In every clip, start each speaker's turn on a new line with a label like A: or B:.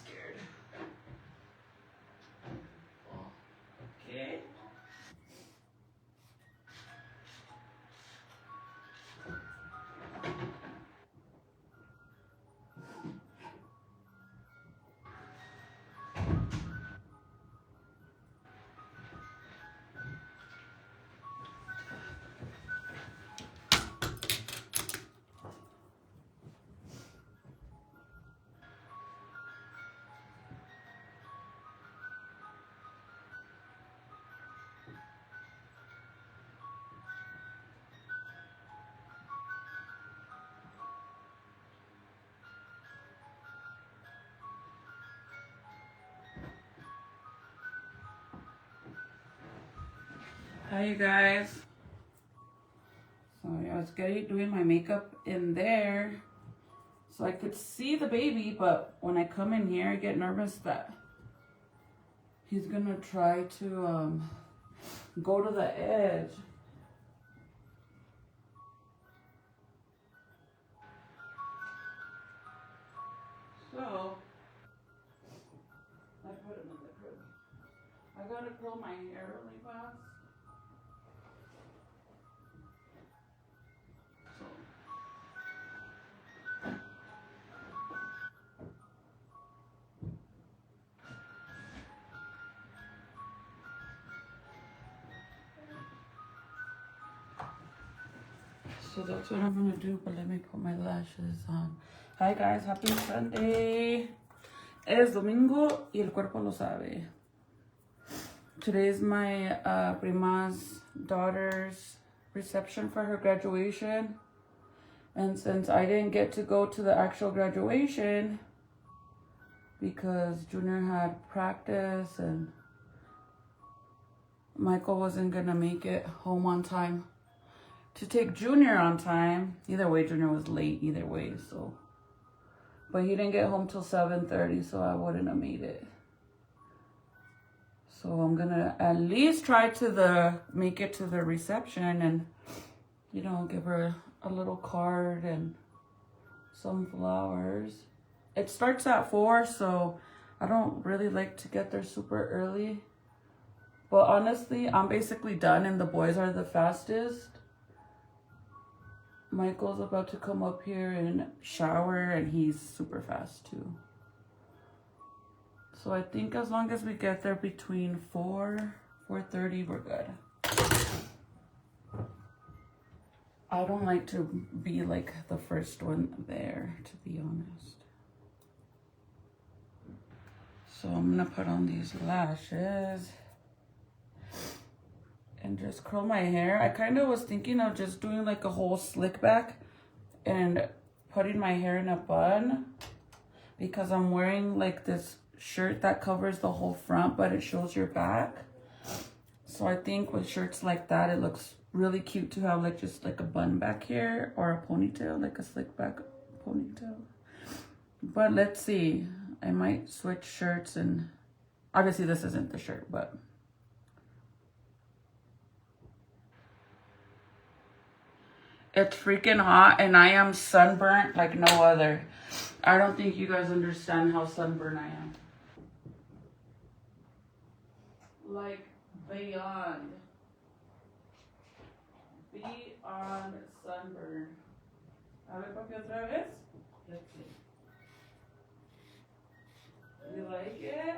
A: scared. Okay. Hi, you guys. So I was doing my makeup in there so I could see the baby, but when I come in here, I get nervous that he's gonna try to go to the edge. So I put him in the crib. I gotta curl my hair really fast. So that's what I'm gonna do, but let me put my lashes on. Hi guys, happy Sunday. Es domingo y el cuerpo lo sabe. Today is my prima's daughter's reception for her graduation. And since I didn't get to go to the actual graduation because Junior had practice and Michael wasn't gonna make it home on time to take Junior on time. Either way, Junior was late either way, so. But he didn't get home till 7:30, so I wouldn't have made it. So I'm gonna at least try to make it to the reception and, you know, give her a little card and some flowers. It starts at 4, so I don't really like to get there super early. But honestly, I'm basically done and the boys are the fastest. Michael's about to come up here and shower and he's super fast too. So I think as long as we get there between 4:30, we're good. I don't like to be like the first one there, to be honest. So I'm gonna put on these lashes and just curl my hair. I kind of was thinking of just doing like a whole slick back and putting my hair in a bun because I'm wearing like this shirt that covers the whole front but it shows your back. So I think with shirts like that it looks really cute to have like just like a bun back here or a ponytail, like a slick back ponytail. But let's see, I might switch shirts and obviously this isn't the shirt, but it's freaking hot and I am sunburnt like no other. I don't think you guys understand how sunburned I am. Like beyond sunburn. A ver, papi, otra vez. Let's see. You like it?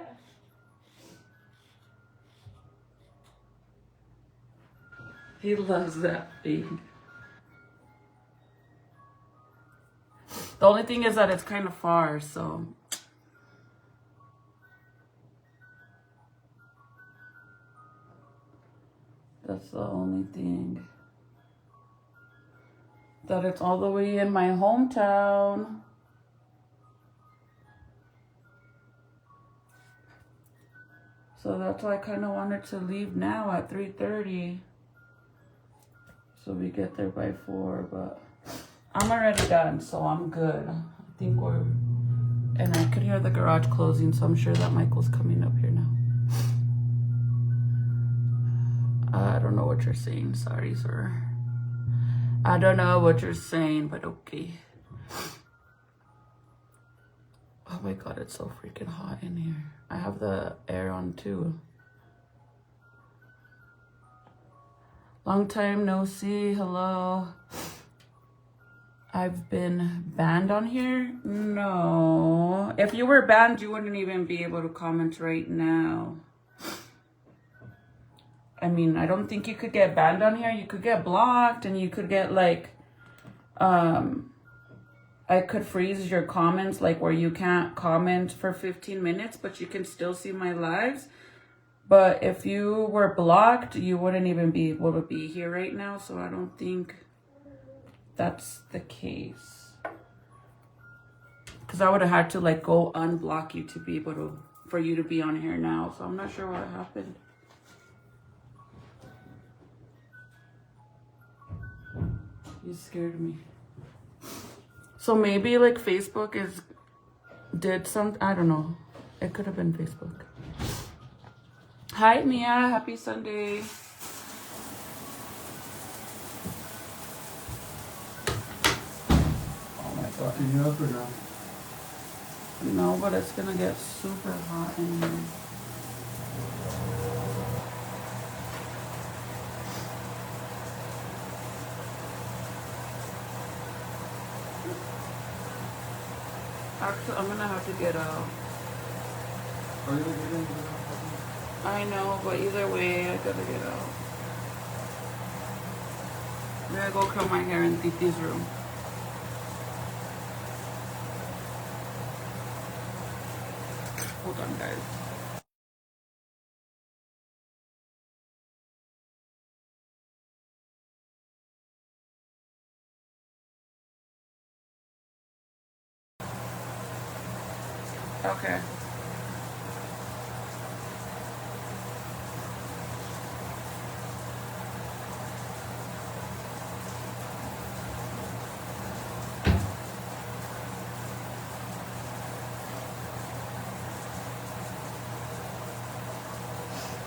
A: He loves that thing. The only thing is that it's kind of far, so. That's the only thing. That it's all the way in my hometown. So that's why I kind of wanted to leave now at 3:30. So we get there by 4, but I'm already done, so I'm good. I think we're, and I could hear the garage closing, so I'm sure that Michael's coming up here now. I don't know what you're saying, sorry, sir. I don't know what you're saying, but okay. Oh my god, it's so freaking hot in here. I have the air on too. Long time no see. Hello. I've been banned on here? No. If you were banned, you wouldn't even be able to comment right now. I mean, I don't think you could get banned on here. You could get blocked and you could get like, I could freeze your comments, like where you can't comment for 15 minutes, but you can still see my lives. But if you were blocked, you wouldn't even be able to be here right now. So I don't think that's the case. Because I would have had to like go unblock you to be able to, for you to be on here now. So I'm not sure what happened. You scared me. So maybe like Facebook did some, I don't know. It could have been Facebook. Hi Mia, happy Sunday. Oh my god.
B: Can you up or no?
A: No, but it's gonna get super hot in here. Actually, I'm gonna have to get out.
B: Are you getting
A: I know, but either way, I gotta get out. I'm gonna go curl my hair in Titi's room. Hold on, guys. Okay.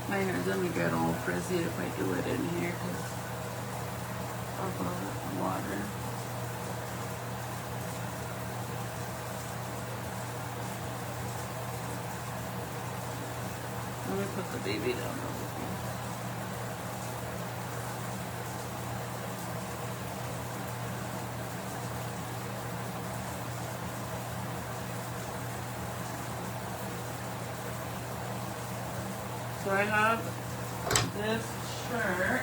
A: My hair's gonna get all frizzy if I do it in here because of the water. Let me put the baby down real quick. So I have this shirt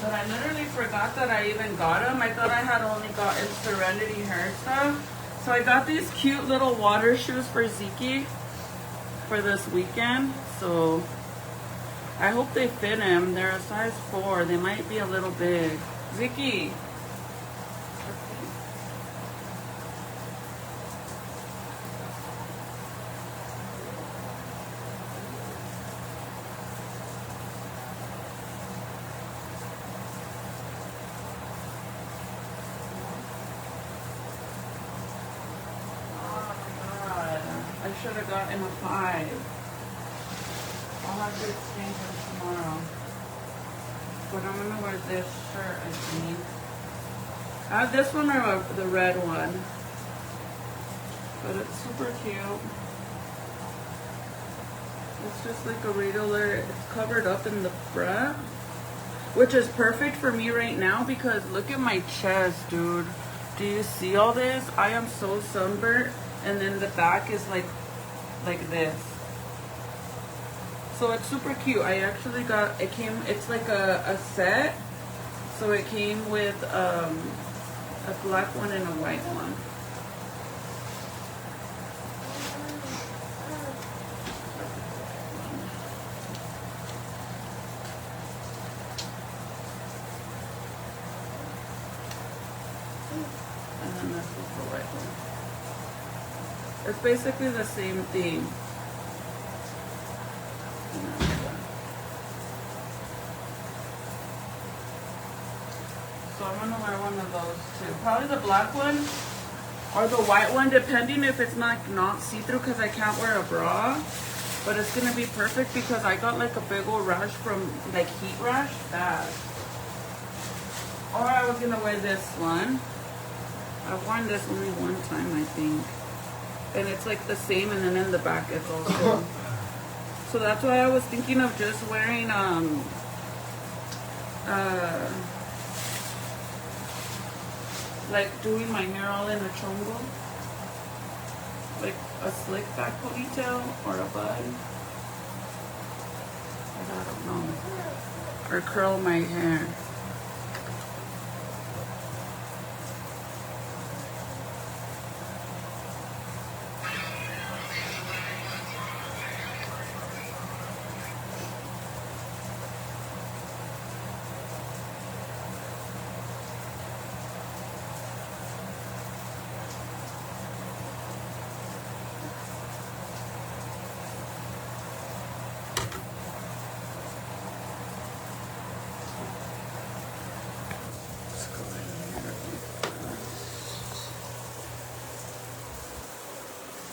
A: that I literally forgot that I even got them. I thought I had only gotten Serenity hair stuff. So I got these cute little water shoes for Zeke for this weekend. So I hope they fit him. They're a size 4. They might be a little big. Zeke. I should have gotten a 5. I'll have to exchange them tomorrow. But I'm gonna wear this shirt, I think. I have this one or the red one. But it's super cute. It's just like a regular, it's covered up in the front. Which is perfect for me right now because look at my chest, dude. Do you see all this? I am so sunburnt. And then the back is like this. So it's super cute. I actually got, it's like a set. So it came with a black one and a white one. And then this is the white one. It's basically the same thing. So I'm gonna wear one of those too. Probably the black one or the white one, depending if it's not see-through because I can't wear a bra. But it's gonna be perfect because I got like a big old rash from like heat rash. Bad. Or I was gonna wear this one. I've worn this only one time, I think. And it's like the same, and then in the back it's also. So that's why I was thinking of just wearing like doing my hair all in a chongo, like a slick back ponytail or a bun. But I don't know, or curl my hair.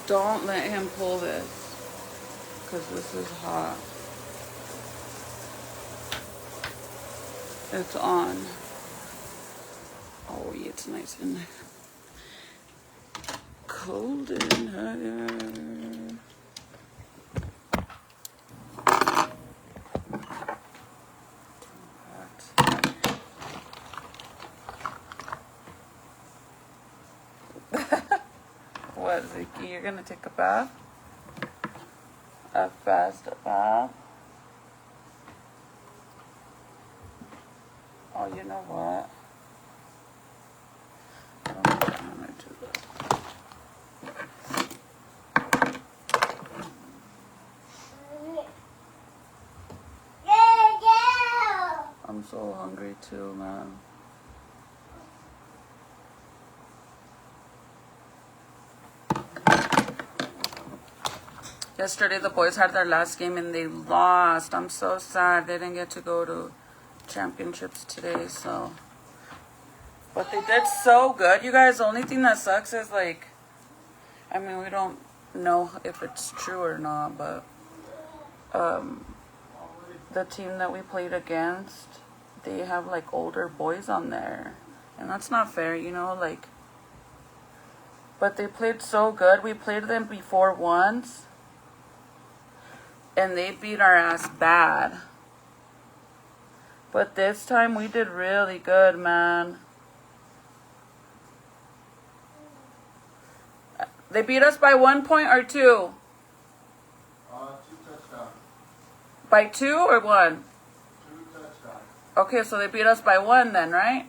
A: Don't let him pull this, because this is hot. It's on. Oh, yeah, it's nice and cold in here. What, Ziki? You're gonna take a bath? A fast bath? Oh, you know what? I'm gonna do that. I'm so hungry too, man. Yesterday the boys had their last game and they lost. I'm so sad they didn't get to go to championships today, so. But they did so good, you guys. The only thing that sucks is, like, I mean, we don't know if it's true or not, but the team that we played against, they have like older boys on there, and that's not fair, you know, like. But they played so good. We played them before once, and they beat our ass bad. But this time we did really good, man. They beat us by 1 point or 2?
B: 2 touchdowns.
A: By 2 or 1?
B: 2 touchdowns.
A: Okay, so they beat us by 1 then, right?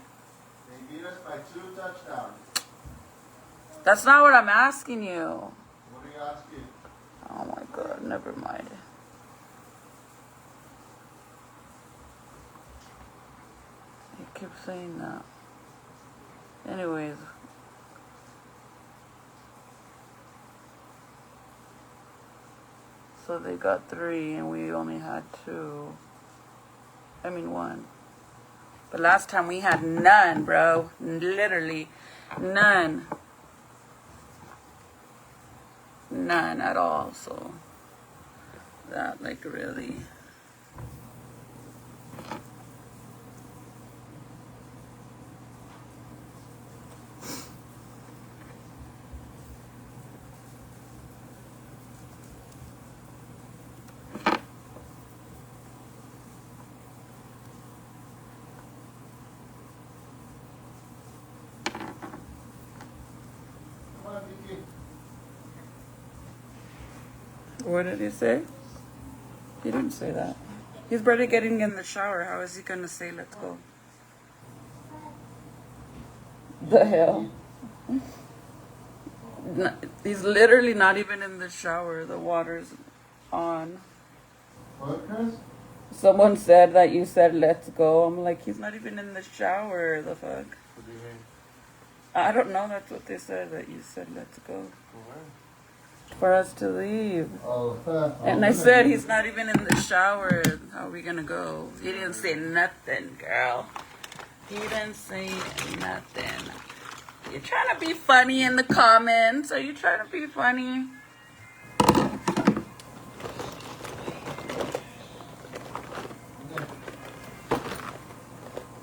B: They beat us by 2 touchdowns.
A: That's not what I'm asking you.
B: What are you asking?
A: Oh my god, never mind. You keep saying that. Anyways. So they got 3 and we only had 2. I mean 1. But last time we had none, bro. Literally none. None at all. So that, like, really. What did he say? He didn't say that. He's barely getting in the shower. How is he going to say, let's go? The hell? He's literally not even in the shower. The water's on.
B: What, Chris?
A: Someone said that you said, let's go. I'm like, he's not even in the shower. The fuck?
B: What do you mean?
A: I don't know. That's what they said, that you said, let's go.
B: Where?
A: For us to leave.
B: Oh,
A: And I said, he's not even in the shower. How are we going to go? He didn't say nothing, girl. He didn't say nothing. You trying to be funny in the comments? Are you trying to be funny?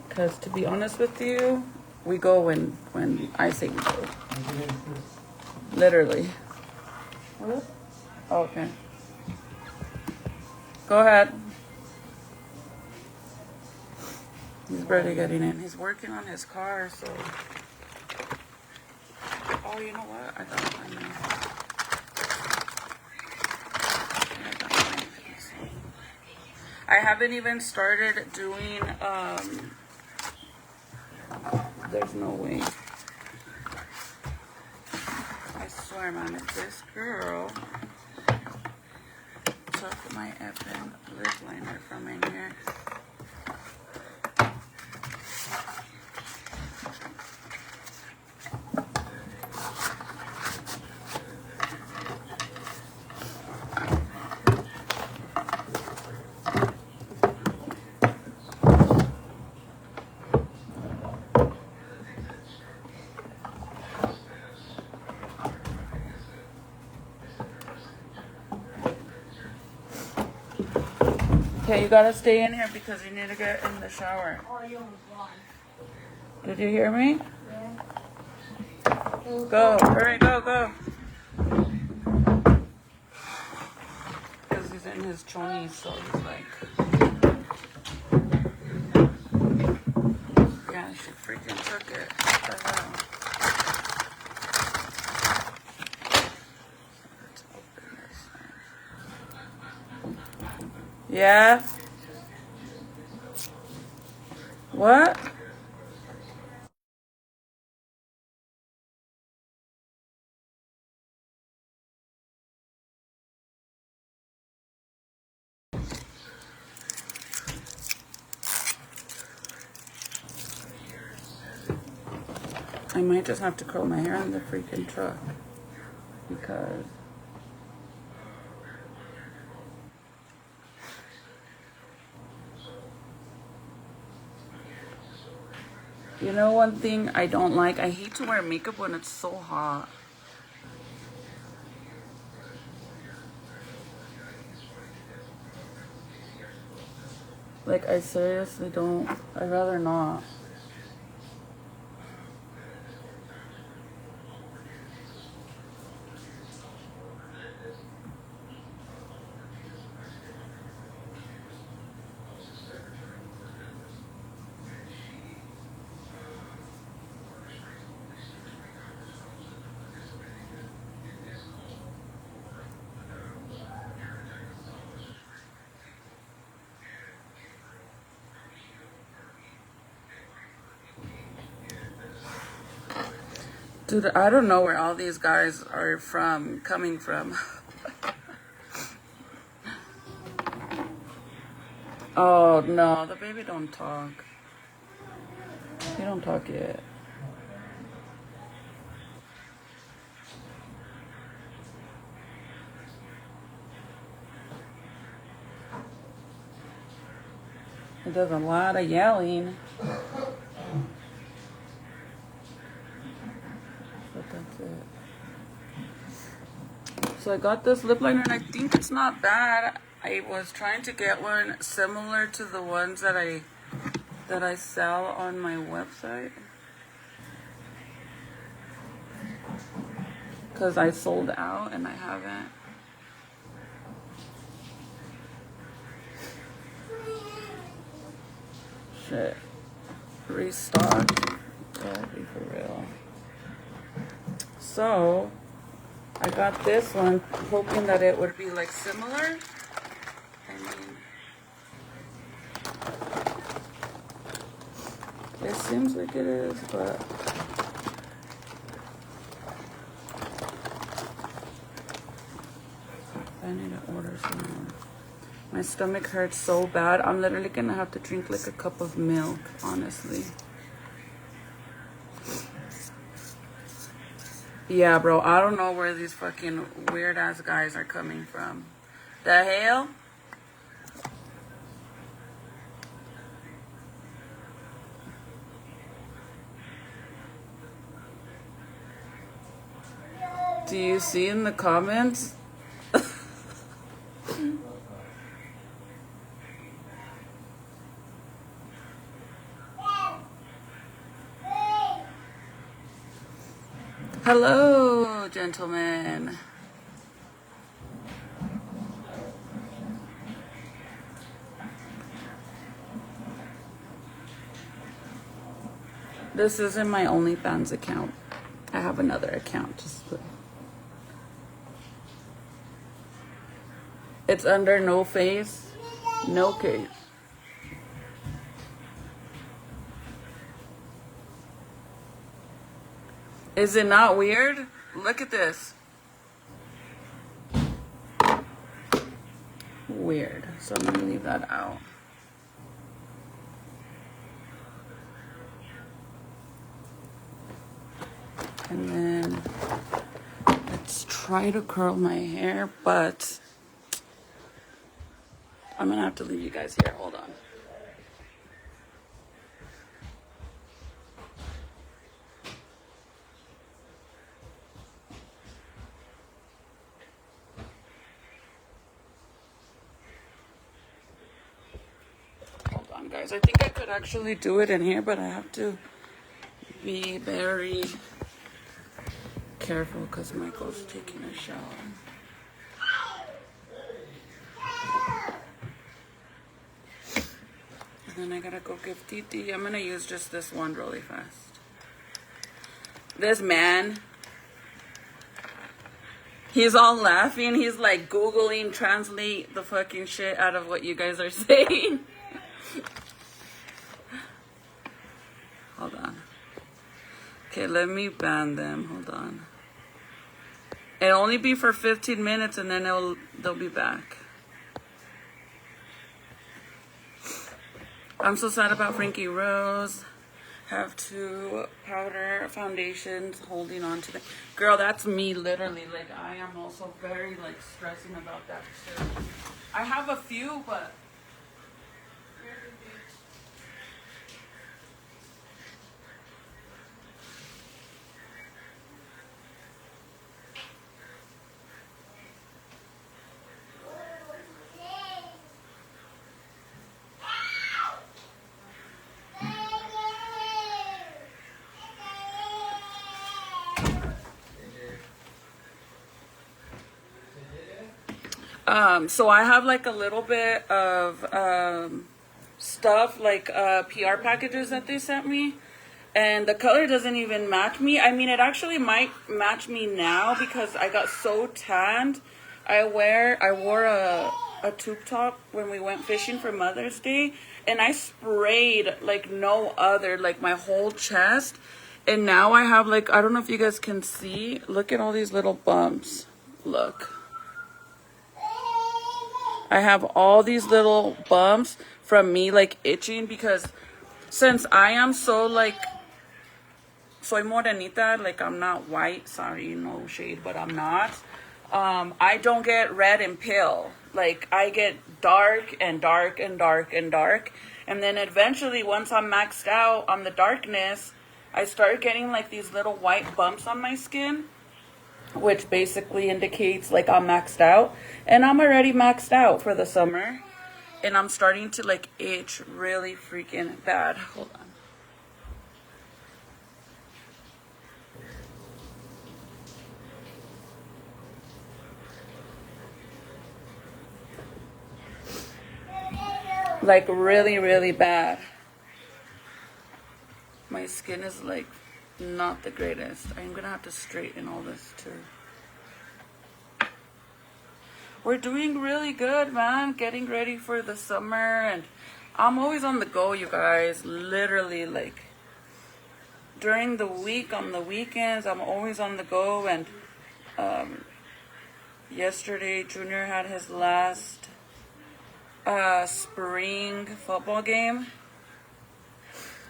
A: Because to be honest with you, we go when I say we go. Literally. What? Oh, okay. Go ahead. He's barely getting in. He's working on his car, so. Oh, you know what? I got mine now. I haven't even started doing, there's no way. I swear, man, if this girl took my effing lip liner from in here. Okay, you gotta stay in here because you need to get in the shower.
C: Oh, you almost won.
A: Did you hear me?
C: Yeah.
A: Go, hurry, go. Because he's in his chonies, so he's like... Yeah, she freaking took it. What the hell? Let's open this. Yeah? What? I might just have to curl my hair in the freaking truck. Because... You know one thing I don't like? I hate to wear makeup when it's so hot. Like, I seriously don't. I'd rather not. Dude, I don't know where all these guys are coming from. Oh, no, the baby don't talk. He don't talk yet. He does a lot of yelling. But that's it. So I got this lip liner and I think it's not bad. I was trying to get one similar to the ones that I sell on my website. Because I sold out and I haven't. Shit. Restocked. Yeah, be for real. So, I got this one hoping that it would be like similar. I mean, it seems like it is, but I need to order some more. My stomach hurts so bad. I'm literally gonna have to drink like a cup of milk, honestly. Yeah, bro, I don't know where these fucking weird ass guys are coming from. The hell? Do you see in the comments? Hello, gentlemen. This isn't my OnlyFans account. I have another account. It's under no face, no case. Is it not weird? Look at this. Weird. So I'm gonna leave that out. And then let's try to curl my hair, but I'm gonna have to leave you guys here. Hold on. Hold on, guys. I think I could actually do it in here, but I have to be very careful because Michael's taking a shower. And then I gotta go give Titi. I'm gonna use just this one really fast. This man, he's all laughing. He's like Googling, translate the fucking shit out of what you guys are saying. Hold on. Okay, let me ban them. Hold on. It'll only be for 15 minutes and then they'll be back. I'm so sad about Frankie Rose. Have two powder foundations holding on to them. Girl, that's me literally. Like, I am also very like stressing about that too. I have a few, but so I have like a little bit of stuff like PR packages that they sent me, and the color doesn't even match me. I mean, it actually might match me now because I got so tanned. I wore a tube top when we went fishing for Mother's Day, and I sprayed like no other, like my whole chest, and now I have like, I don't know if you guys can see, look at all these little bumps. Look, I have all these little bumps from me like itching because since I am so like, soy morenita, like I'm not white, sorry, no shade, but I'm not. I don't get red and pale. Like I get dark and dark and dark and dark. And then eventually once I'm maxed out on the darkness, I start getting like these little white bumps on my skin, which basically indicates like I'm maxed out. And I'm already maxed out for the summer. And I'm starting to like itch really freaking bad. Hold on. Like really, really bad. My skin is like not the greatest. I'm gonna have to straighten all this too. We're doing really good, man. Getting ready for the summer, and I'm always on the go, you guys. Literally, like during the week, on the weekends, I'm always on the go. And yesterday, Junior had his last spring football game.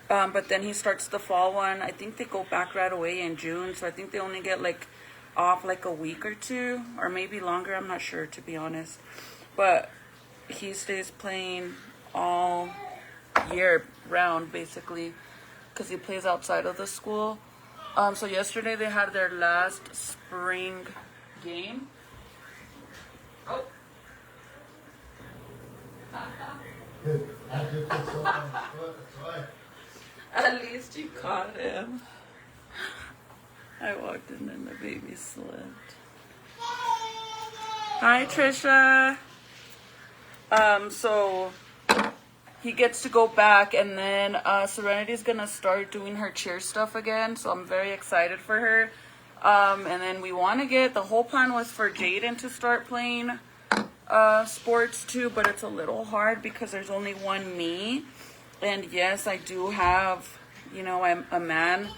A: But then he starts the fall one. I think they go back right away in June, so I think they only get like off like a week or two, or maybe longer. I'm not sure, to be honest. But he stays playing all year round basically because he plays outside of the school. So yesterday they had their last spring game. Oh.
B: I just put soap on his foot, that's why.
A: At least you caught him. I walked in and the baby slipped. Hi, Trisha. So he gets to go back, and then Serenity's gonna start doing her cheer stuff again, so I'm very excited for her. And then we want to get, the whole plan was for Jaden to start playing sports too, but it's a little hard because there's only one me. And yes, I do have, you know, I'm a man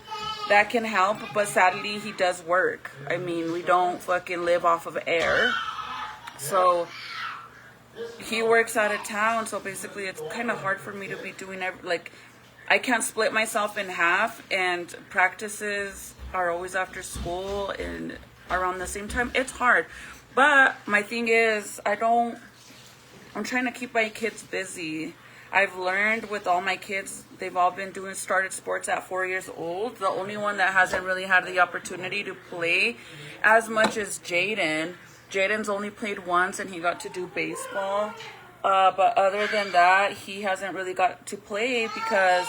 A: that can help, but sadly he does work. I mean, we don't fucking live off of air. So he works out of town, so basically it's kind of hard for me to be doing like, I can't split myself in half, and practices are always after school and around the same time. It's hard, but my thing is I'm trying to keep my kids busy. I've learned with all my kids, they've all been started sports at 4 years old. The only one that hasn't really had the opportunity to play as much as Jaden. Jaden's only played once, and he got to do baseball. But other than that, he hasn't really got to play because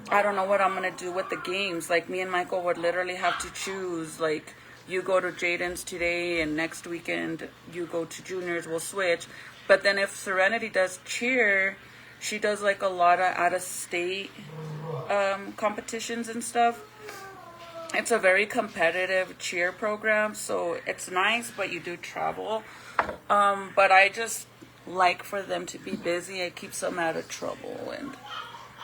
A: I don't know what I'm going to do with the games. Like, me and Michael would literally have to choose. Like, you go to Jaden's today, and next weekend you go to Junior's. We'll switch. But then if Serenity does cheer, she does like a lot of out-of-state competitions and stuff. It's a very competitive cheer program, so it's nice, but you do travel. But I just like for them to be busy. It keeps them out of trouble. And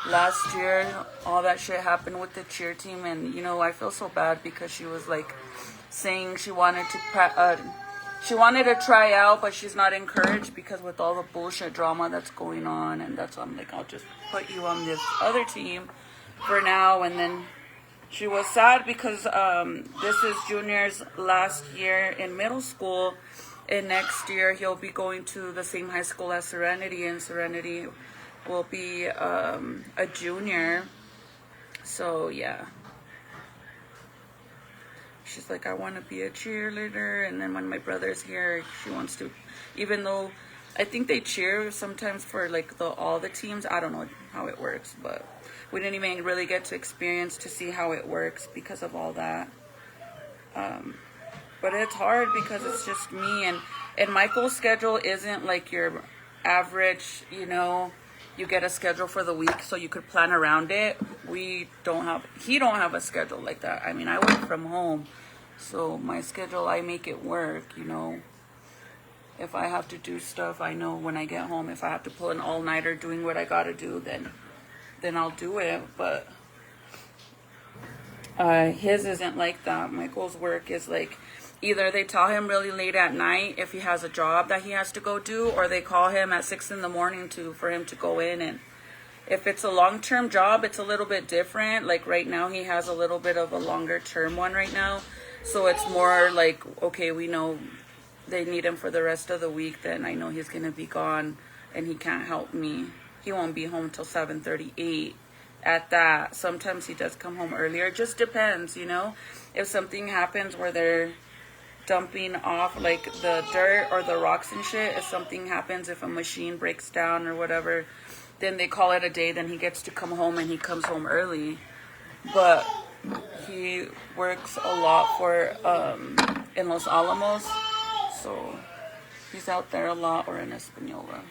A: last year, all that shit happened with the cheer team, and, you know, I feel so bad because she was like saying she wanted to try out, but she's not encouraged because with all the bullshit drama that's going on. And that's why I'm like, I'll just put you on this other team for now. And then she was sad because this is Junior's last year in middle school, and next year he'll be going to the same high school as Serenity, and Serenity will be a junior. So yeah, she's like, I want to be a cheerleader. And then when my brother's here, she wants to, even though I think they cheer sometimes for like all the teams. I don't know how it works, but we didn't even really get to experience to see how it works because of all that. But it's hard because it's just me, and Michael's schedule isn't like your average, you know, you get a schedule for the week so you could plan around it. He don't have a schedule like that. I mean, I work from home, so my schedule, I make it work, you know. If I have to do stuff, I know when I get home, if I have to pull an all-nighter doing what I gotta do, then I'll do it. But his isn't like that. Michael's work is like, either they tell him really late at night if he has a job that he has to go do, or they call him at 6 a.m. for him to go in. And if it's a long-term job, it's a little bit different. Like right now, he has a little bit of a longer-term one right now. So it's more like, okay, we know they need him for the rest of the week, then I know he's going to be gone and he can't help me. He won't be home till 7:38 at that. Sometimes he does come home earlier. It just depends, you know. If something happens where they're dumping off like the dirt or the rocks and shit, if something happens, if a machine breaks down or whatever, then they call it a day, then he gets to come home, and he comes home early. But he works a lot for in Los Alamos, so he's out there a lot, or in Espanola.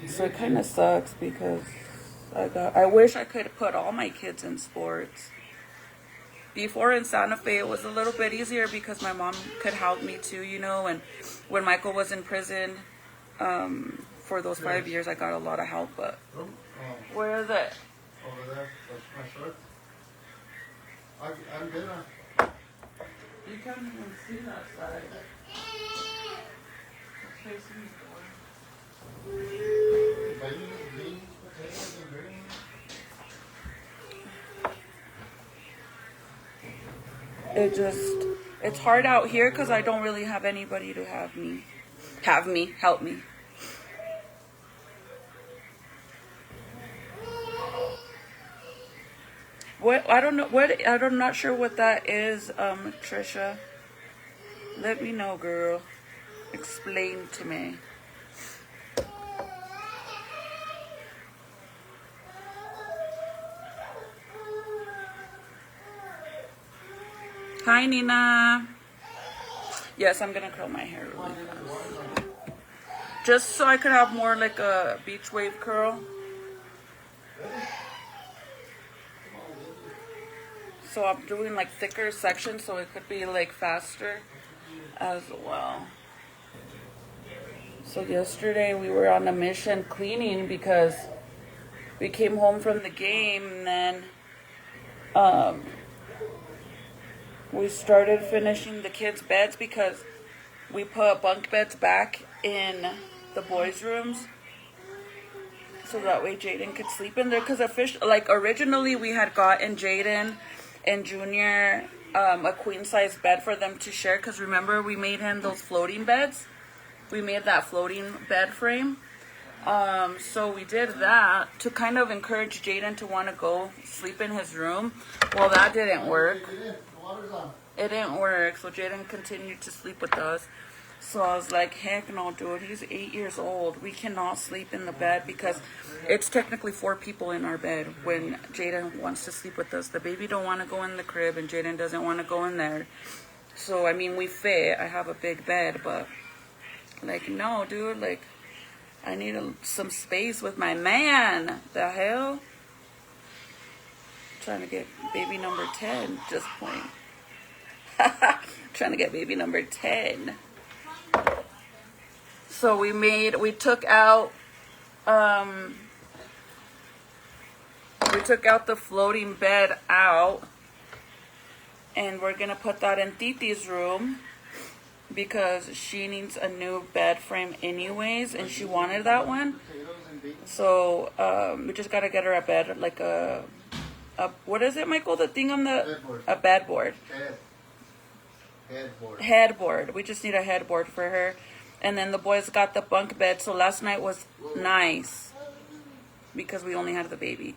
A: So it kind of sucks because I wish I could put all my kids in sports. Before in Santa Fe, it was a little bit easier because my mom could help me too, you know. And when Michael was in prison, for those 5 years, I got a lot of help. But where is it?
B: Over there, that's my shorts. I'm good.
A: You can't even see that side. It's facing the door.
B: Beans, potatoes, and greens.
A: It's hard out here because I don't really have anybody to help me. I'm not sure what that is, Trisha. Let me know, girl. Explain to me. Hi, Nina. Yes, I'm gonna curl my hair really fast. Just so I could have more like a beach wave curl. So I'm doing like thicker sections so it could be like faster as well. So yesterday we were on a mission cleaning because we came home from the game and then we started finishing the kids' beds because we put bunk beds back in the boys' rooms so that way Jaden could sleep in there. Because originally we had gotten Jaden and Junior a queen size bed for them to share. Because remember we made him those floating beds. We made that floating bed frame. So we did that to kind of encourage Jaden to want to go sleep in his room. Well, that didn't work. It didn't work, so Jaden continued to sleep with us. So I was like, heck no, dude, he's 8 years old. We cannot sleep in the bed because it's technically 4 people in our bed when Jaden wants to sleep with us. The baby don't want to go in the crib and Jaden doesn't want to go in there. So, I mean, we fit. I have a big bed, but like, no, dude, like, I need some space with my man. The hell? Trying to get baby number 10, just point. Trying to get baby number 10. So we took out the floating bed out, and we're gonna put that in Titi's room because she needs a new bed frame anyways, and she wanted that one. So we just gotta get her a bed, like a what is it, Michael? The thing on the a bed board. Headboard. We just need a headboard for her. And then the boys got the bunk bed. So last night was nice because we only had the baby.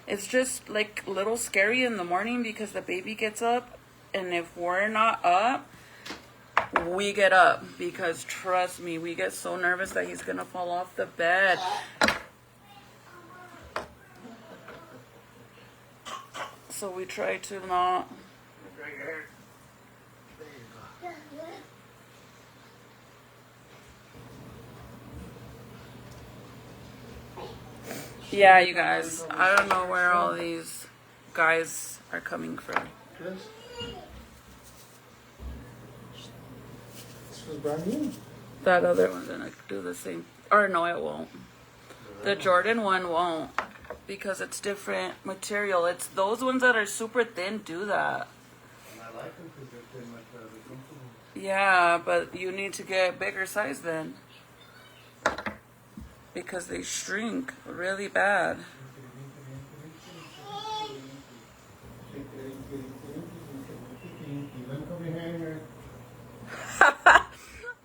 A: It's just like a little scary in the morning because the baby gets up. And if we're not up, we get up. Because trust me, we get so nervous that he's going to fall off the bed. So we try to not... Yeah, you guys, I don't know where all these guys are coming from.
B: This was brand new.
A: That other one's gonna do the same. Or no, it won't. The Jordan one won't. Because it's different material. It's those ones that are super thin do that.
B: And I like them because they're thin like that. They're comfortable.
A: Yeah, but you need to get a bigger size then. Because they shrink really bad.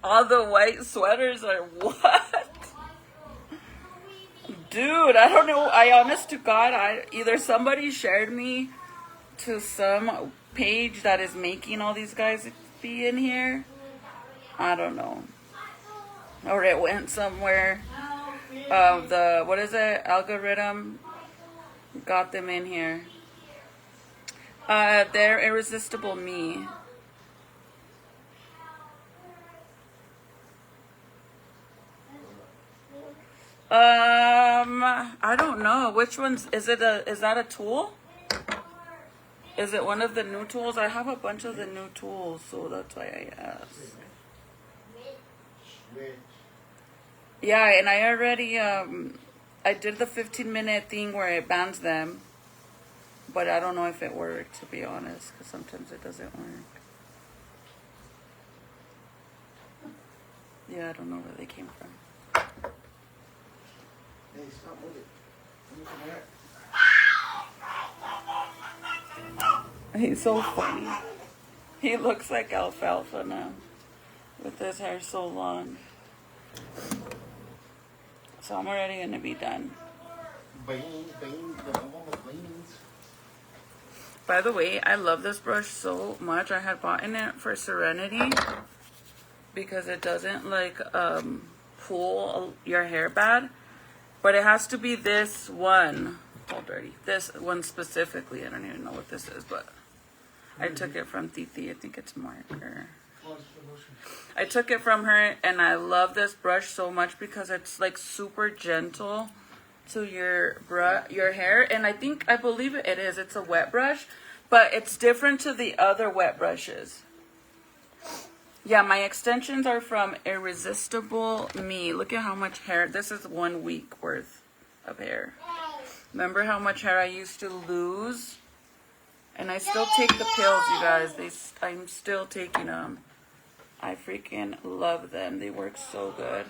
A: All the white sweaters are what? Dude, I don't know. I honest to God, either somebody shared me to some page that is making all these guys be in here. I don't know. Or it went somewhere. What is it? Algorithm got them in here. They're Irresistible Me. I don't know. Which one's, is that a tool? Is it one of the new tools? I have a bunch of the new tools, so that's why I asked. Yeah, and I already, I did the 15-minute thing where it bans them. But I don't know if it worked, to be honest, because sometimes it doesn't work. Yeah, I don't know where they came from.
B: Hey, stop moving.
A: He's so funny. He looks like Alfalfa now, with his hair so long. So I'm already gonna be done. By the way, I love this brush so much. I had bought it for Serenity because it doesn't like pull your hair bad. But it has to be this one. All dirty. This one specifically. I don't even know what this is, but I took it from Titi. I think it's marker. I took it from her, and I love this brush so much because it's like super gentle to your hair. And I believe it is. It's a wet brush, but it's different to the other wet brushes. Yeah, my extensions are from Irresistible Me. Look at how much hair. This is 1 week worth of hair. Remember how much hair I used to lose? And I still take the pills, you guys. I'm still taking them. I freaking love them. They work so good.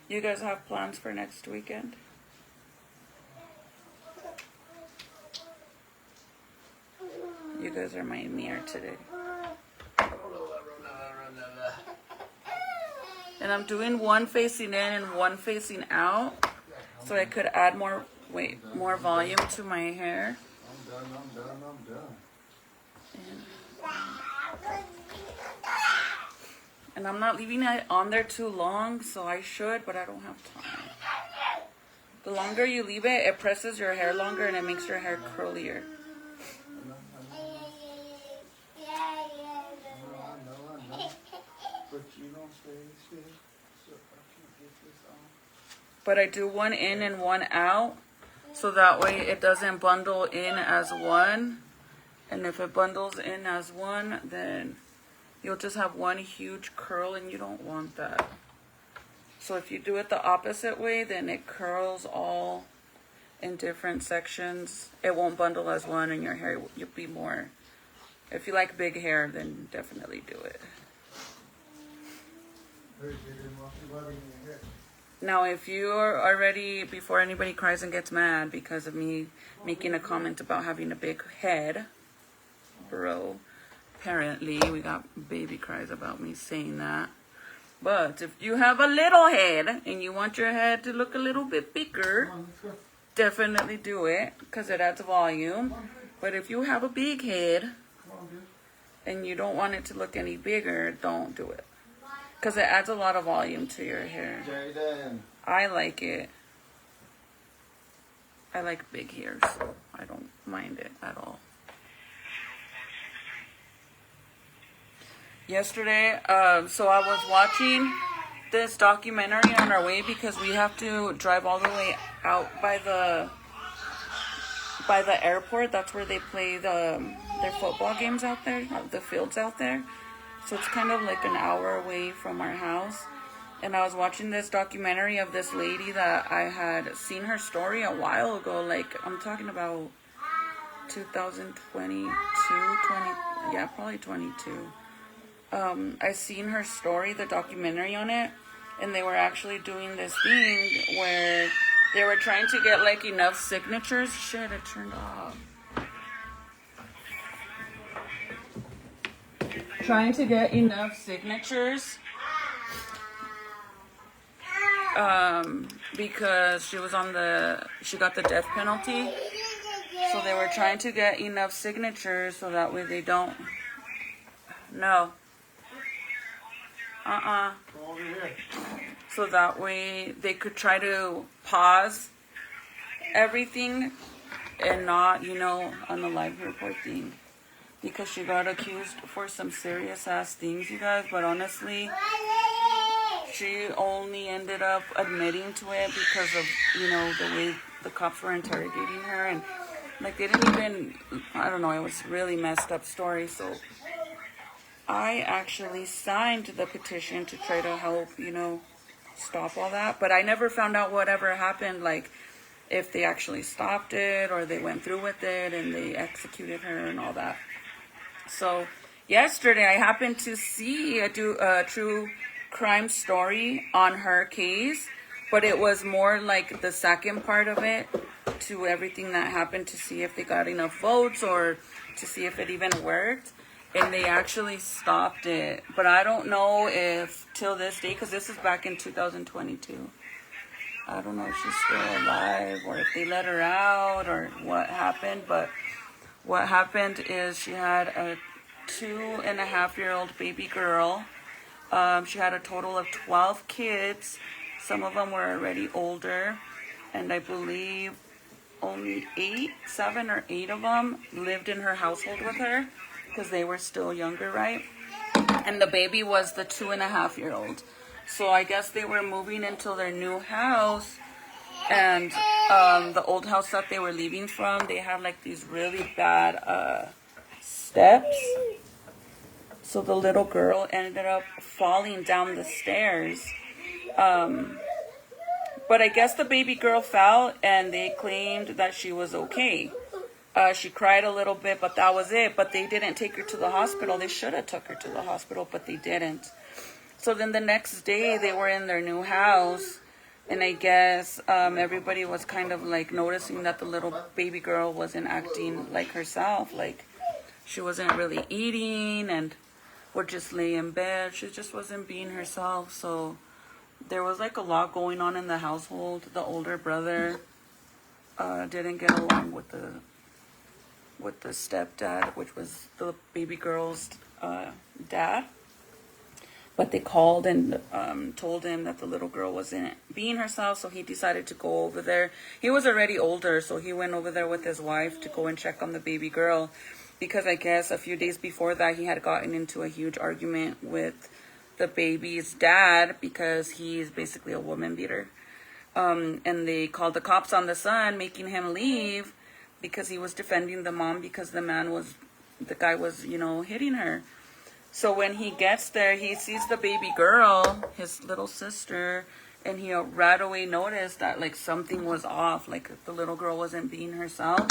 A: You guys have plans for next weekend? You guys are my mirror today. And I'm doing one facing in and one facing out, so I could add more volume to my hair.
B: I'm done.
A: And I'm not leaving it on there too long, so I should, but I don't have time. The longer you leave it, it presses your hair longer and it makes your hair curlier. But I do one in and one out, so that way it doesn't bundle in as one. And if it bundles in as one, then you'll just have one huge curl, and you don't want that. So if you do it the opposite way, then it curls all in different sections. It won't bundle as one, and your hair, you'll be more. If you like big hair, then definitely do it. Now, if you are already, before anybody cries and gets mad because of me making a comment about having a big head, bro, apparently we got baby cries about me saying that. But if you have a little head and you want your head to look a little bit bigger, definitely do it because it adds volume. But if you have a big head and you don't want it to look any bigger, don't do it. Because it adds a lot of volume to your hair.
B: Jaden.
A: I like it. I like big hair, so I don't mind it at all. Yesterday, so I was watching this documentary on our way because we have to drive all the way out by the airport. That's where they play their football games out there, the fields out there. So it's kind of like an hour away from our house. And I was watching this documentary of this lady that I had seen her story a while ago. Like, I'm talking about 2022, probably 22. I seen her story, the documentary on it. And they were actually doing this thing where they were trying to get like enough signatures. Shit, it turned off. Trying to get enough signatures because she got the death penalty, so they were trying to get enough signatures so that way they don't so that way they could try to pause everything and not on the live report thing. Because she got accused for some serious ass things, you guys. But honestly, she only ended up admitting to it because of, the way the cops were interrogating her. And, like, they didn't even, I don't know, it was a really messed up story. So I actually signed the petition to try to help, stop all that. But I never found out whatever happened, like, if they actually stopped it or they went through with it and they executed her and all that. So yesterday I happened to see a true crime story on her case, but it was more like the second part of it to everything that happened to see if they got enough votes or to see if it even worked. And they actually stopped it. But I don't know if till this day, because this is back in 2022. I don't know if she's still alive or if they let her out or what happened, but what happened is she had a 2.5-year-old baby girl. She had a total of 12 kids. Some of them were already older. And I believe only 7 or 8 of them lived in her household with her because they were still younger, right? And the baby was the 2.5-year-old. So I guess they were moving into their new house, and the old house that they were leaving from, they had like these really bad steps. So the little girl ended up falling down the stairs. But I guess the baby girl fell, and they claimed that she was okay. She cried a little bit, but that was it. But they didn't take her to the hospital. They should have took her to the hospital, but they didn't. So then the next day, they were in their new house, and I guess everybody was kind of like noticing that the little baby girl wasn't acting like herself. Like she wasn't really eating and would just lay in bed. She just wasn't being herself. So there was like a lot going on in the household. The older brother didn't get along with the stepdad, which was the baby girl's dad. But they called and told him that the little girl wasn't being herself, so he decided to go over there. He was already older, so he went over there with his wife to go and check on the baby girl, because I guess a few days before that he had gotten into a huge argument with the baby's dad because he's basically a woman beater. And they called the cops on the son, making him leave because he was defending the mom because the guy was, hitting her. So when he gets there, he sees the baby girl, his little sister, and he right away noticed that like something was off, like the little girl wasn't being herself.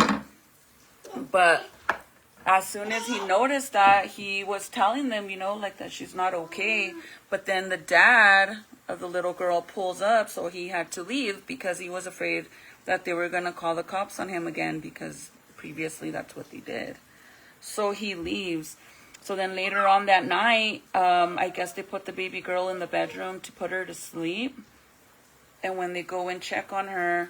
A: But as soon as he noticed that, he was telling them, like that she's not okay. But then the dad of the little girl pulls up, so he had to leave because he was afraid that they were going to call the cops on him again, because previously that's what they did. So he leaves. So then later on that night, I guess they put the baby girl in the bedroom to put her to sleep. And when they go and check on her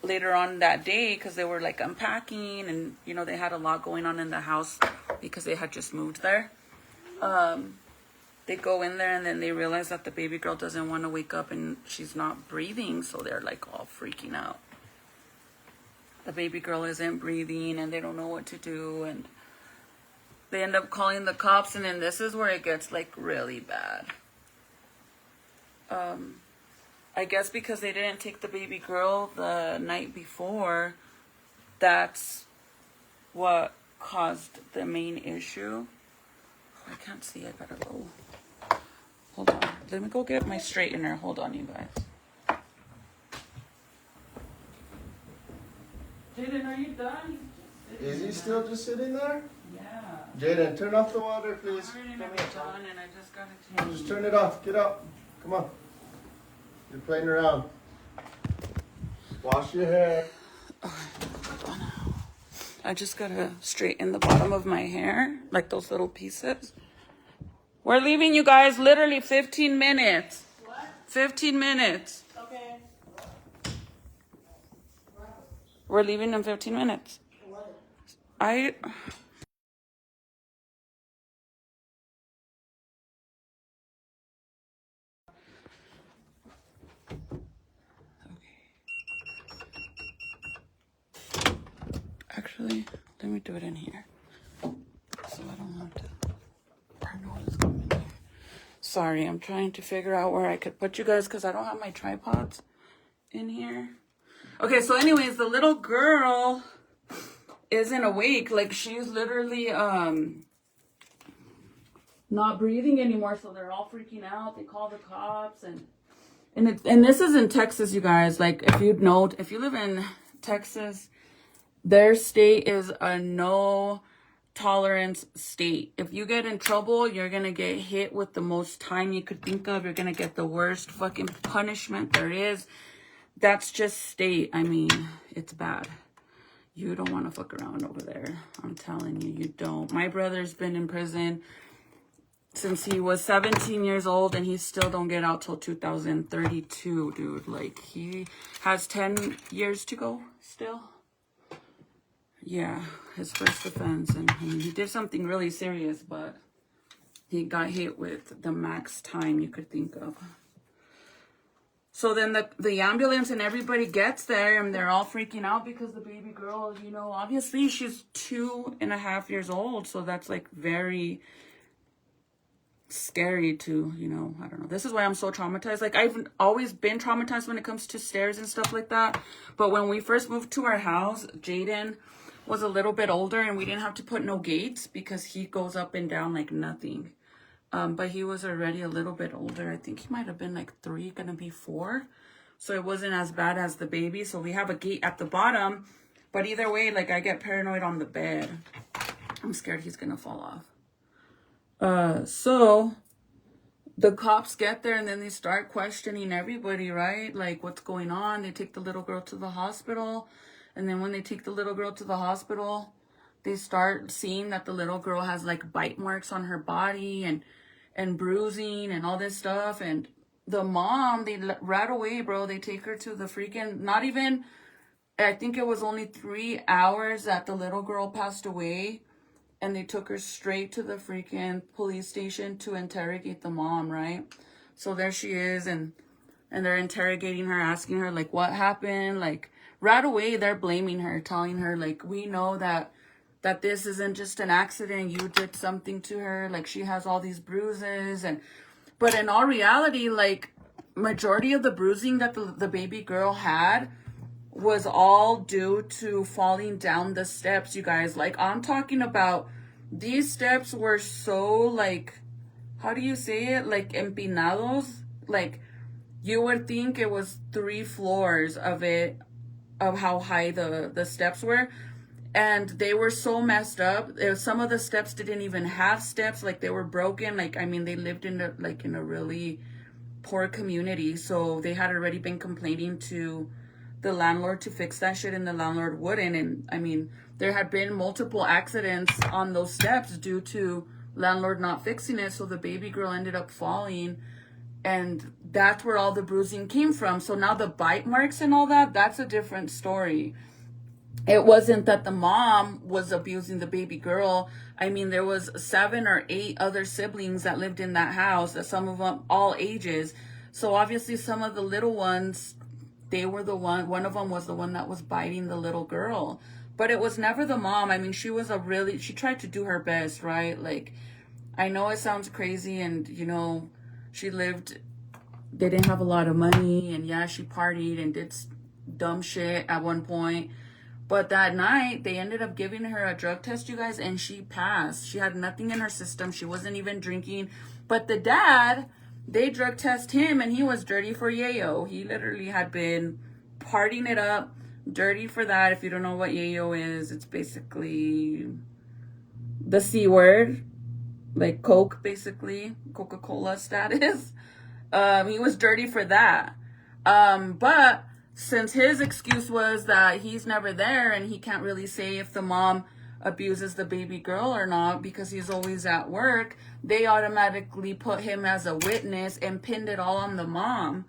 A: later on that day, because they were like unpacking and, they had a lot going on in the house because they had just moved there. They go in there and then they realize that the baby girl doesn't want to wake up and she's not breathing. So they're like all freaking out. The baby girl isn't breathing and they don't know what to do. And they end up calling the cops, and then this is where it gets like really bad. I guess because they didn't take the baby girl the night before, that's what caused the main issue. I can't see, I gotta go. Hold on, let me go get my straightener. Hold on, you guys. Jaden, are you done?
B: Is he still just sitting there?
A: Yeah.
B: Jaden, turn off the water, please.
A: I'm done, and I just gotta change.
B: Just turn it off. Get up. Come on. You're playing around. Wash your hair.
A: I just gotta straighten the bottom of my hair, like those little pieces. We're leaving, you guys, literally 15 minutes.
C: What?
A: 15 minutes.
C: Okay.
A: We're leaving in 15 minutes.
C: What?
A: Okay. Actually, let me do it in here. So I don't have to burn all this gum in here. Sorry, I'm trying to figure out where I could put you guys because I don't have my tripods in here. Okay, so anyways, the little girl isn't awake. Like, she's literally not breathing anymore, so they're all freaking out. They call the cops, and this is in Texas, you guys. Like, if you live in Texas, their state is a no tolerance state. If you get in trouble, you're gonna get hit with the most time you could think of. You're gonna get the worst fucking punishment there is. That's just state. I mean, it's bad. You don't want to fuck around over there. I'm telling you, you don't. My brother's been in prison since he was 17 years old, and he still don't get out till 2032, dude. Like, he has 10 years to go still. Yeah, his first offense. And I mean, he did something really serious, but he got hit with the max time you could think of. So then the ambulance and everybody gets there, and they're all freaking out because the baby girl, you know, obviously she's 2.5 years old. So that's like very scary to, you know, I don't know. This is why I'm so traumatized. Like, I've always been traumatized when it comes to stairs and stuff like that. But when we first moved to our house, Jaden was a little bit older and we didn't have to put no gates because he goes up and down like nothing. But he was already a little bit older. I think he might have been like 3, gonna be 4. So it wasn't as bad as the baby. So we have a gate at the bottom. But either way, like, I get paranoid on the bed. I'm scared he's gonna fall off. So the cops get there and then they start questioning everybody, right? Like, what's going on? They take the little girl to the hospital. And then when they take the little girl to the hospital, they start seeing that the little girl has like bite marks on her body and bruising and all this stuff. And the mom, they right away, bro, they take her to the freaking, not even, I think it was only 3 hours that the little girl passed away. And they took her straight to the freaking police station to interrogate the mom, right? So there she is, and they're interrogating her, asking her, like, what happened? Like, right away, they're blaming her, telling her, like, we know that this isn't just an accident. You did something to her. Like, she has all these bruises. But in all reality, like, majority of the bruising that the baby girl had was all due to falling down the steps, you guys. Like, I'm talking about, these steps were so, like, how do you say it? Like, empinados. Like, you would think it was 3 floors of how high the steps were. And they were so messed up. Some of the steps didn't even have steps. Like, they were broken. Like, I mean, they lived in a really poor community. So they had already been complaining to the landlord to fix that shit, and the landlord wouldn't. And I mean, there had been multiple accidents on those steps due to landlord not fixing it. So the baby girl ended up falling, and that's where all the bruising came from. So now the bite marks and all that, that's a different story. It wasn't that the mom was abusing the baby girl. I mean, there was 7 or 8 other siblings that lived in that house, some of them all ages. So obviously some of the little ones, they were the one of them was the one that was biting the little girl. But it was never the mom. I mean, she tried to do her best, right? Like, I know it sounds crazy, and, you know, they didn't have a lot of money, and yeah, she partied and did dumb shit at one point. But that night, they ended up giving her a drug test, you guys, and she passed. She had nothing in her system. She wasn't even drinking. But the dad, they drug test him, and he was dirty for yayo. He literally had been partying it up, dirty for that. If you don't know what yayo is, it's basically the C word, like Coke, basically, Coca-Cola status. He was dirty for that. But since his excuse was that he's never there and he can't really say if the mom abuses the baby girl or not because he's always at work, they automatically put him as a witness and pinned it all on the mom.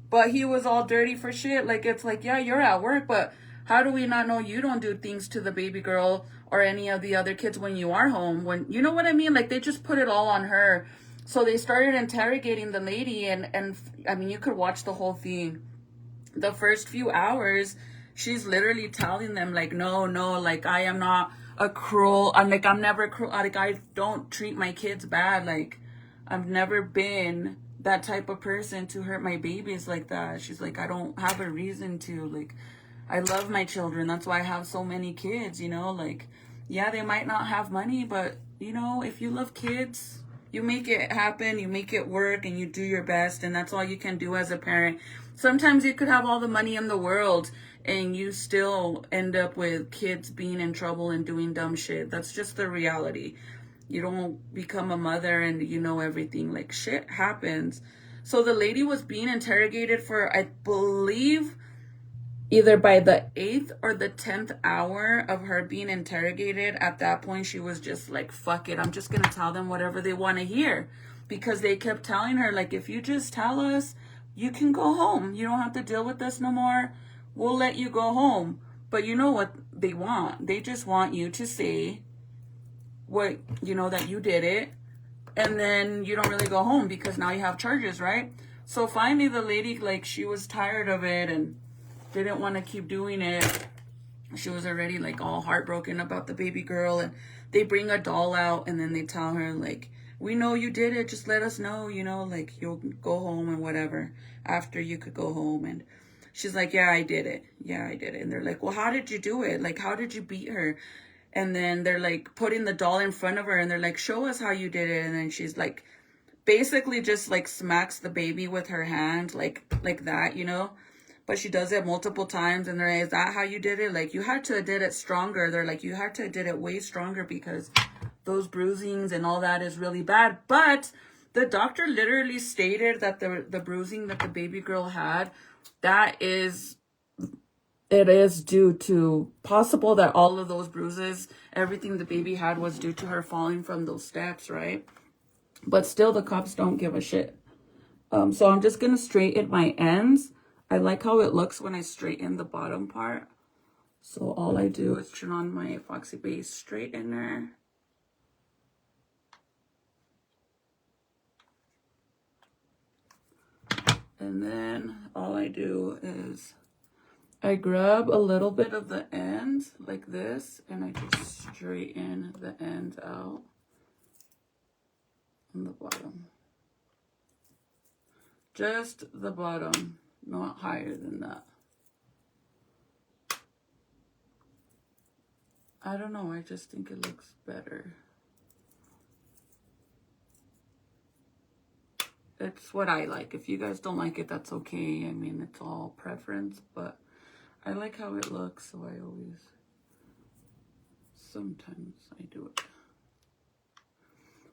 A: But he was all dirty for shit. Like, it's like, yeah, you're at work, but how do we not know you don't do things to the baby girl or any of the other kids when you are home? When, you know what I mean? Like, they just put it all on her. So they started interrogating the lady, and I mean, you could watch the whole thing. The first few hours, she's literally telling them, like, no, like, I am not a cruel, I'm never cruel, like, I don't treat my kids bad, like, I've never been that type of person to hurt my babies like that. She's like, I don't have a reason to, like, I love my children, that's why I have so many kids, you know, like, yeah, they might not have money, but, you know, if you love kids, you make it happen, you make it work, and you do your best, and that's all you can do as a parent. Sometimes you could have all the money in the world and you still end up with kids being in trouble and doing dumb shit. That's just the reality. You don't become a mother and you know everything. Like, shit happens. So the lady was being interrogated for, I believe, either by the 8th or the 10th hour of her being interrogated. At that point, she was just like, fuck it. I'm just going to tell them whatever they want to hear. Because they kept telling her, like, if you just tell us, you can go home. You don't have to deal with us no more. We'll let you go home. But you know what they want? They just want you to say what, you know, that you did it. And then you don't really go home because now you have charges, right? So finally the lady, like, she was tired of it and didn't want to keep doing it. She was already like all heartbroken about the baby girl, and they bring a doll out and then they tell her like, we know you did it, just let us know, you know, like you'll go home and whatever after you could go home. And she's like, yeah, I did it. Yeah, I did it. And they're like, well, how did you do it? Like, how did you beat her? And then they're like putting the doll in front of her and they're like, show us how you did it. And then she's like, basically just like smacks the baby with her hand, like that, you know. But she does it multiple times and they're like, is that how you did it? Like, you had to have did it stronger. They're like, you had to have did it way stronger because those bruisings and all that is really bad. But the doctor literally stated that the bruising that the baby girl had, it is due to possible that all of those bruises, everything the baby had was due to her falling from those steps, right? But still, the cops don't give a shit. So I'm just going to straighten my ends. I like how it looks when I straighten the bottom part. So all I do is turn on my epoxy base straightener. And then all I do is I grab a little bit of the ends like this and I just straighten the ends out on the bottom. Just the bottom, not higher than that. I don't know, I just think it looks better. It's what I like. If you guys don't like it, that's okay. I mean, it's all preference, but I like how it looks, so I always, sometimes I do it.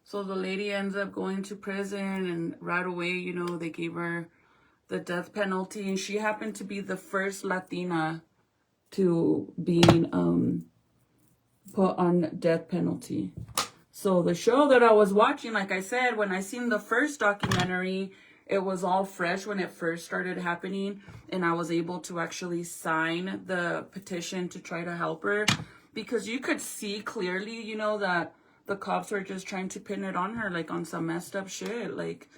A: So the lady ends up going to prison, and right away, you know, they gave her the death penalty, and she happened to be the first Latina to being put on death penalty. So the show that I was watching, like I said, when I seen the first documentary, it was all fresh when it first started happening, and I was able to actually sign the petition to try to help her, because you could see clearly, you know, that the cops were just trying to pin it on her, like on some messed up shit. Like,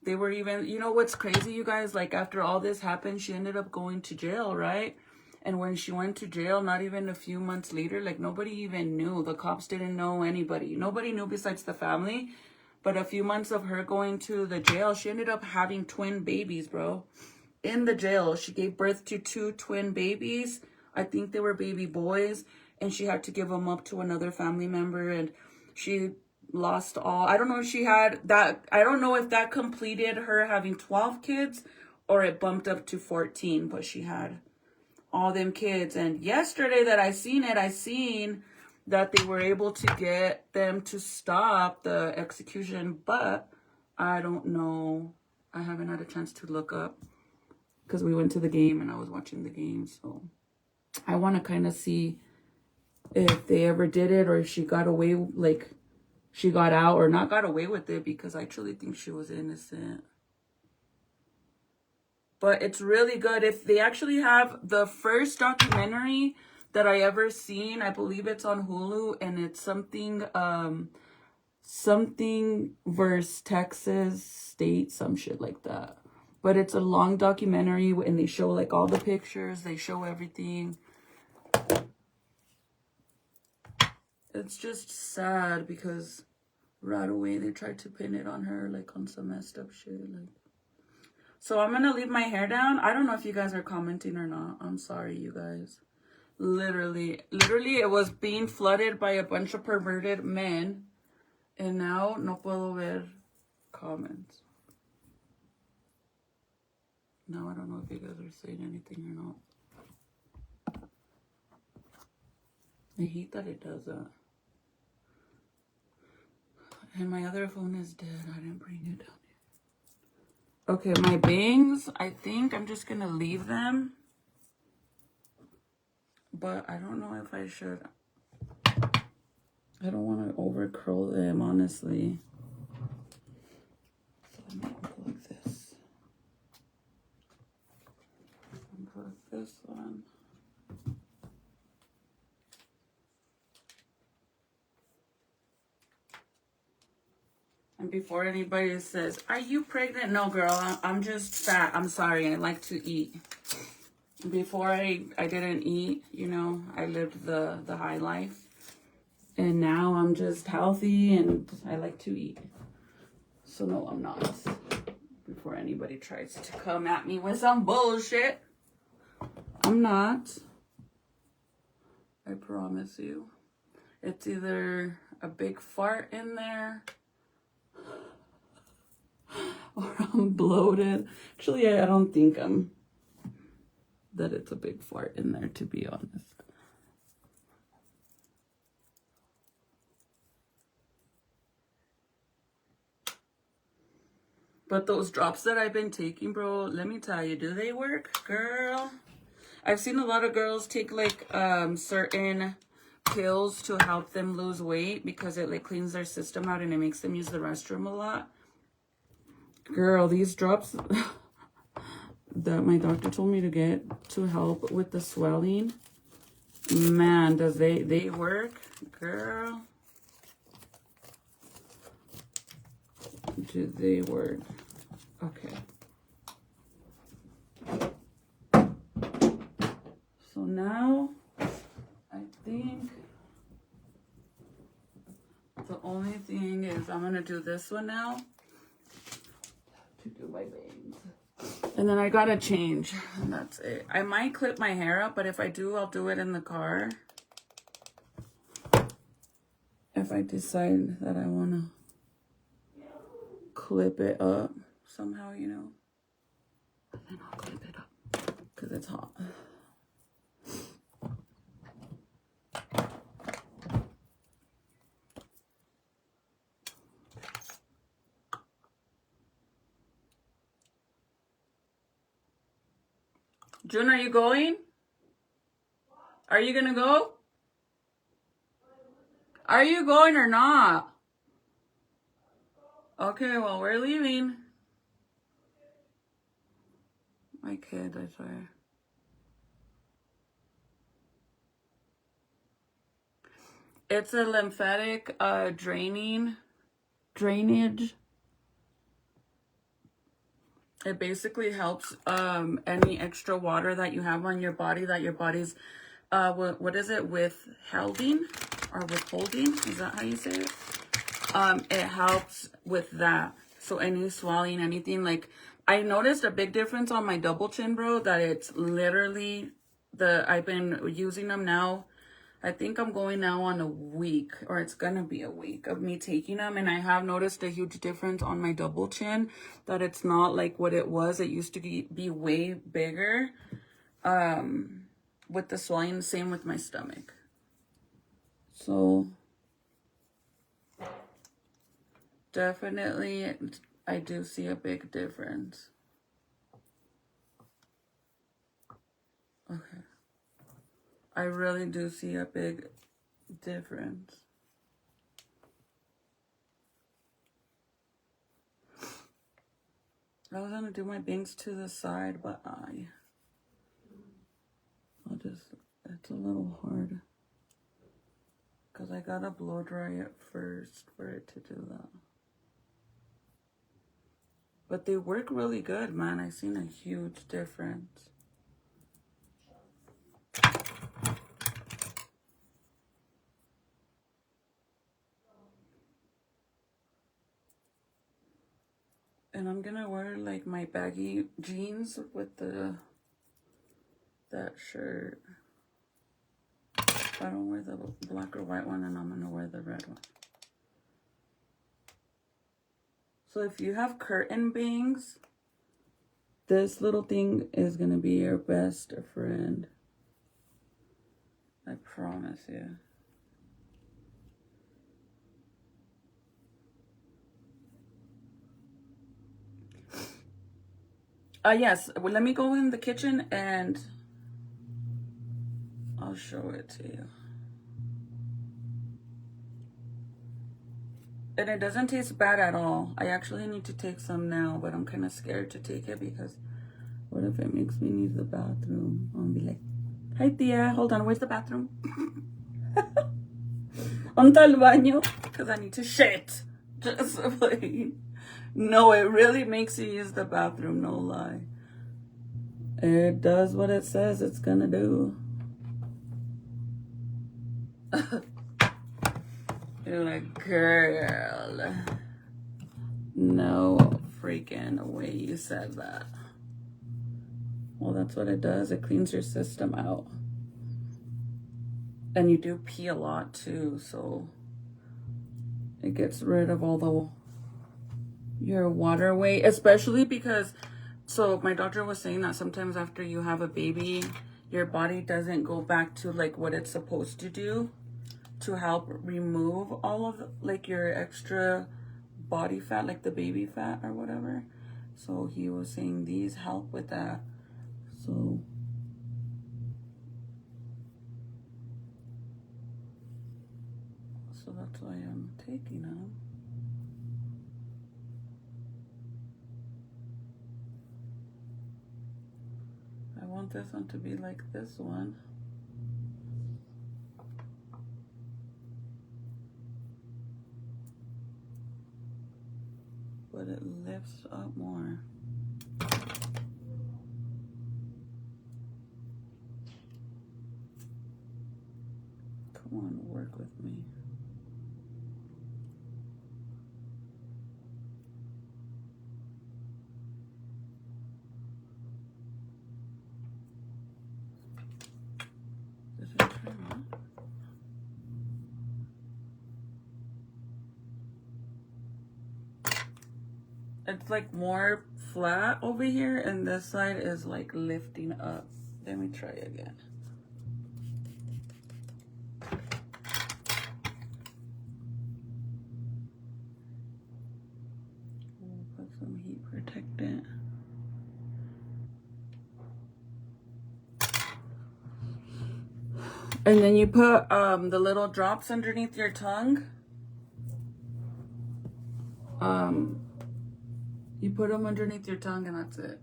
A: they were even, you know what's crazy, you guys? Like, after all this happened, she ended up going to jail, right? And when she went to jail, not even a few months later, like, nobody even knew. The cops didn't know anybody. Nobody knew besides the family. But a few months of her going to the jail, she ended up having twin babies, bro. In the jail, she gave birth to 2 twin babies. I think they were baby boys. And she had to give them up to another family member. And she lost all. I don't know if she had that. I don't know if that completed her having 12 kids or it bumped up to 14. But she had all them kids. And yesterday that I seen that they were able to get them to stop the execution, but I don't know. I haven't had a chance to look up because we went to the game and I was watching the game. So I want to kind of see if they ever did it or if she got away, like she got out or not got away with it, because I truly think she was innocent. But it's really good. If they actually have the first documentary that I ever seen, I believe it's on Hulu, and it's something versus Texas state, some shit like that. But it's a long documentary and they show like all the pictures, they show everything. It's just sad because right away they tried to pin it on her, like on some messed up shit. Like, so I'm gonna leave my hair down. I don't know if you guys are commenting or not. I'm sorry, you guys. Literally, it was being flooded by a bunch of perverted men. And now no puedo ver comments. Now I don't know if you guys are saying anything or not. I hate that it does that. And my other phone is dead. I didn't bring it down here. Okay, my bangs, I think I'm just gonna leave them. But I don't know if I should. I don't want to over curl them, honestly. So I'm going to unplug this. Unplug this one. And before anybody says, are you pregnant? No, girl, I'm just fat. I'm sorry. I like to eat. Before I didn't eat, you know, I lived the high life. And now I'm just healthy and I like to eat. So no, I'm not. Before anybody tries to come at me with some bullshit, I'm not. I promise you. It's either a big fart in there or I'm bloated. Actually, I don't think that it's a big fart in there, to be honest. But those drops that I've been taking, bro, let me tell you, do they work, girl? I've seen a lot of girls take like certain pills to help them lose weight because it like cleans their system out and it makes them use the restroom a lot. Girl, these drops that my doctor told me to get to help with the swelling, man, does they work, girl? Do they work? Okay. So now, I think the only thing is I'm gonna do this one now to do my bangs. And then I gotta change, and that's it. I might clip my hair up, but if I do, I'll do it in the car. If I decide that I wanna clip it up somehow, you know, and then I'll clip it up because it's hot. June, are you going? Are you gonna go? Are you going or not? Okay, well, we're leaving. My kid, I swear. It's a lymphatic drainage. It basically helps any extra water that you have on your body that your body's what is it, withholding or withholding? Is that how you say it? It helps with that. So any swelling, anything, like I noticed a big difference on my double chin, bro, that it's literally I've been using them now. I think I'm going now on a week, or it's gonna be a week of me taking them, and I have noticed a huge difference on my double chin, that it's not like what it was. It used to be way bigger with the swelling, same with my stomach. So definitely I do see a big difference. Okay. I really do see a big difference. I was gonna do my bangs to the side, but it's a little hard because I gotta blow dry it first for it to do that. But they work really good, man. I've seen a huge difference. And I'm gonna wear like my baggy jeans with that shirt. I don't wear the black or white one, and I'm gonna wear the red one. So if you have curtain bangs, this little thing is gonna be your best friend. I promise you. Yes, well, let me go in the kitchen and I'll show it to you. And it doesn't taste bad at all. I actually need to take some now, but I'm kind of scared to take it because what if it makes me need the bathroom? I'll be like, hi, Tia. Hold on, where's the bathroom? ¿Dónde está el baño? Because I need to shit. Just playing. No, it really makes you use the bathroom, no lie. It does what it says it's gonna do. You're like, girl. No freaking way you said that. Well, that's what it does. It cleans your system out. And you do pee a lot too, so it gets rid of all your waterway, especially because, so my doctor was saying that sometimes after you have a baby, your body doesn't go back to like what it's supposed to do to help remove all of like your extra body fat, like the baby fat or whatever. So he was saying these help with that. So that's why I'm taking them. I want this one to be like this one. But it lifts up more. Come on, work with me. Did it turn on? It's like more flat over here, and this side is like lifting up. Let me try again. We'll put some heat protectant. And then you put the little drops underneath your tongue. You put them underneath your tongue and that's it.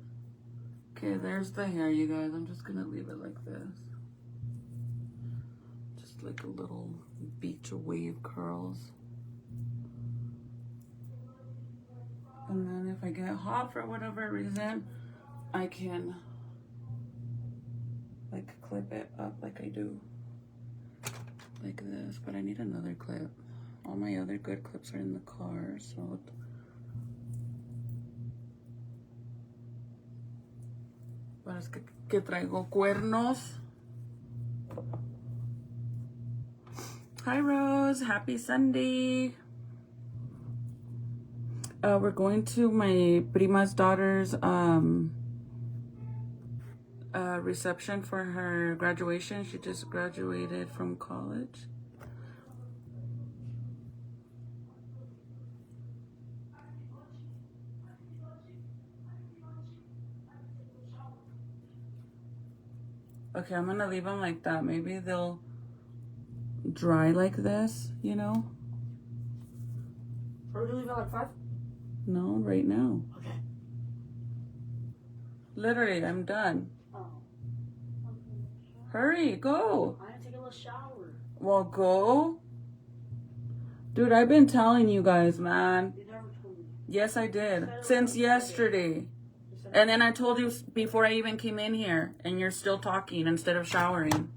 A: Okay, there's the hair, you guys. I'm just gonna leave it like this. Just like a little beach wave curls. And then if I get hot for whatever reason, I can like clip it up like I do. Like this, but I need another clip. All my other good clips are in the car, so. Parece que traigo cuernos. Hi Rose, happy Sunday. We're going to my prima's daughter's reception for her graduation. She just graduated from college. Okay, I'm gonna leave them like that. Maybe they'll dry like this, you know?
C: Are we gonna leave it like 5?
A: No, right now.
C: Okay.
A: Literally, I'm done.
C: Oh.
A: Hurry, go.
C: I didn't take a little shower.
A: Well, go. Dude, I've been telling you guys, man.
C: You never told me.
A: Yes, I did. Since yesterday. And then I told you before I even came in here, and you're still talking instead of showering.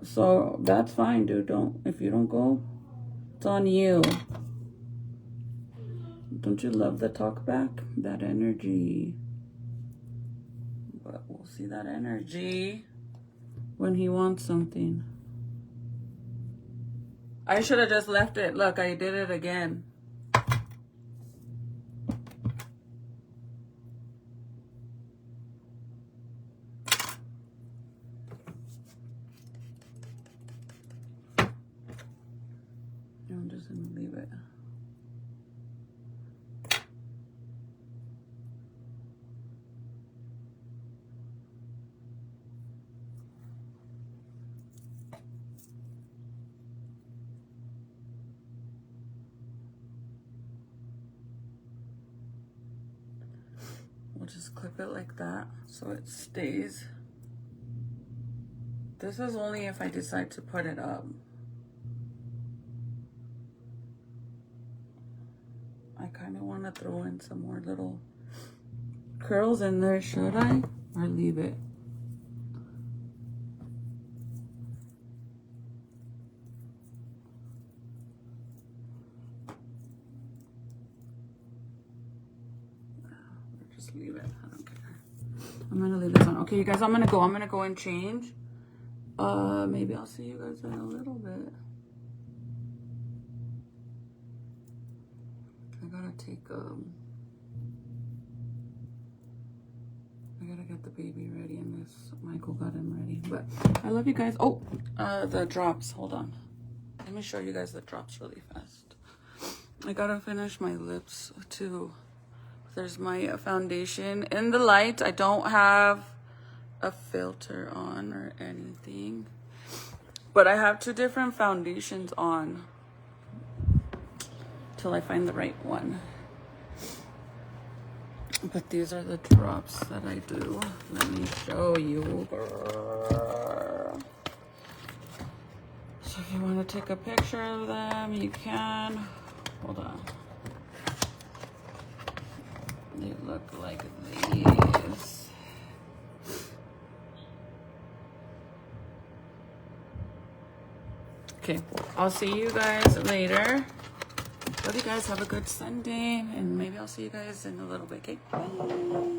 A: So that's fine, dude. If you don't go, it's on you. Don't you love the talk back? That energy. But we'll see that energy when he wants something. I should have just left it. Look, I did it again. I'm just gonna leave it. We'll just clip it like that so it stays. This is only if I decide to put it up. kind of want to throw in some more little curls in there. Should I? Or leave it? Or just leave it. I don't care. I'm gonna leave this on. Okay, you guys, I'm gonna go and change. Maybe I'll see you guys in a little bit. I gotta get the baby ready, and this Michael got him ready. But I love you guys. Oh, the drops. Hold on. Let me show you guys the drops really fast. I gotta finish my lips too. There's my foundation in the light. I don't have a filter on or anything, but I have 2 different foundations on till I find the right one. But these are the drops that I do. Let me show you. So if you want to take a picture of them, you can. Hold on. They look like these. Okay, I'll see you guys later. Love you guys. Have a good Sunday. And maybe I'll see you guys in a little bit. Okay, bye.